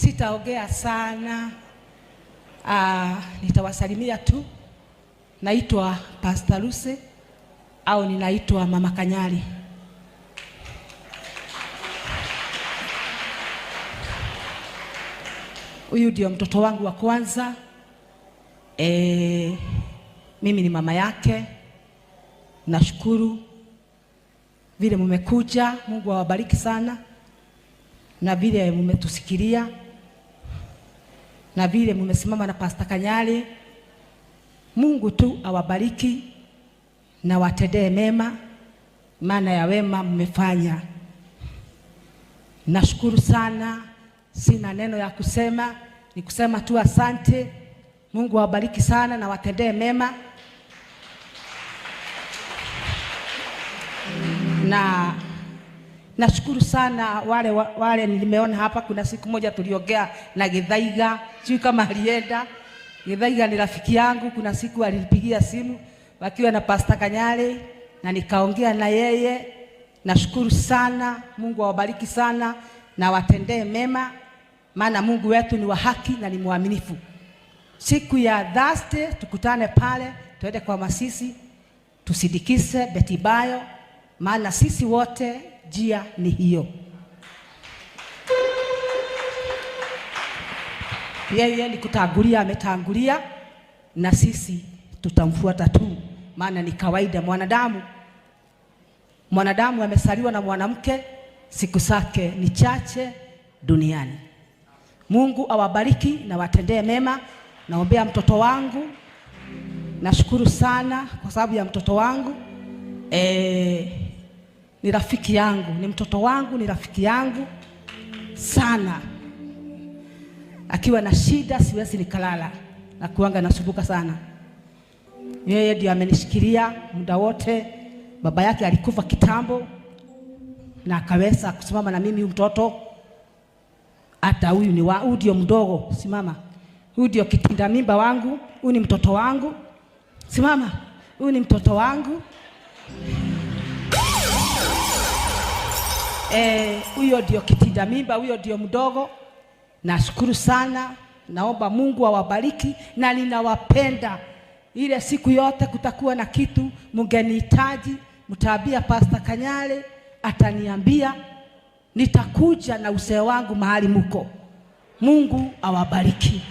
Sitaongea sana. Nitawasalimia tu. Naitwa Pastor Lucy au ninaitwa Mama Kanyari. Huyu ndio mtoto wangu wa kwanza. Mimi ni mama yake. Nashukuru vile mmekuja. Mungu awabariki sana, na vile mmetusikilia, na vile mmesimama na Pastor Kanyari. Mungu tu awabariki na watendee mema, maana ya wema mmefanya. Nashukuru sana. Sina neno ya kusema, ni kusema tu asante. Mungu awabariki sana na watendee mema. Na nashukuru sana wale nimeona hapa. Kuna siku moja tuliongea na Githaiga, sio kama alienda. Githaiga ni rafiki yangu. Kuna siku alinipigia simu wakiwa na Pastor Kanyari na nikaongea na yeye. Nashukuru sana. Mungu awabariki sana na watendee mema, maana Mungu wetu ni wa haki na ni mwaminifu. Siku ya Thursday tukutane pale, tuende kwa Masisi, tusidikise Betty Bayo, maana sisi wote njia ni hiyo. Yeye ni kutangulia, ametangulia, na sisi tutamfuata tu, maana ni kawaida. Mwanadamu amesaliwa na mwanamke, siku zake ni chache duniani. Mungu awabariki na watendee mema. Naombea mtoto wangu. Nashukuru sana kwa sababu ya mtoto wangu. Ni rafiki yangu, ni mtoto wangu, ni rafiki yangu sana. Akiwa na shida siwezi nikalala, na kuanga nasumbuka sana. Yeye ndiye amenishikilia muda wote. Baba yake alikufa kitambo na akaweza kusimama na mimi mtoto. Hata huyu ndio mdogo, simama. Huyu ndio kitinda mimba wangu, huyu ni mtoto wangu. Simama. Huyu ni mtoto wangu. Huyo ndio kitinda mimba, huyo ndio mdogo. Nashukuru sana. Naomba Mungu awabariki na ninawapenda. Ile siku yote kutakuwa na kitu mngenihitaji, mtaambia Pastor Kanyari, ataniambia. Nitakuja na uzee wangu mahali mko. Mungu awabariki.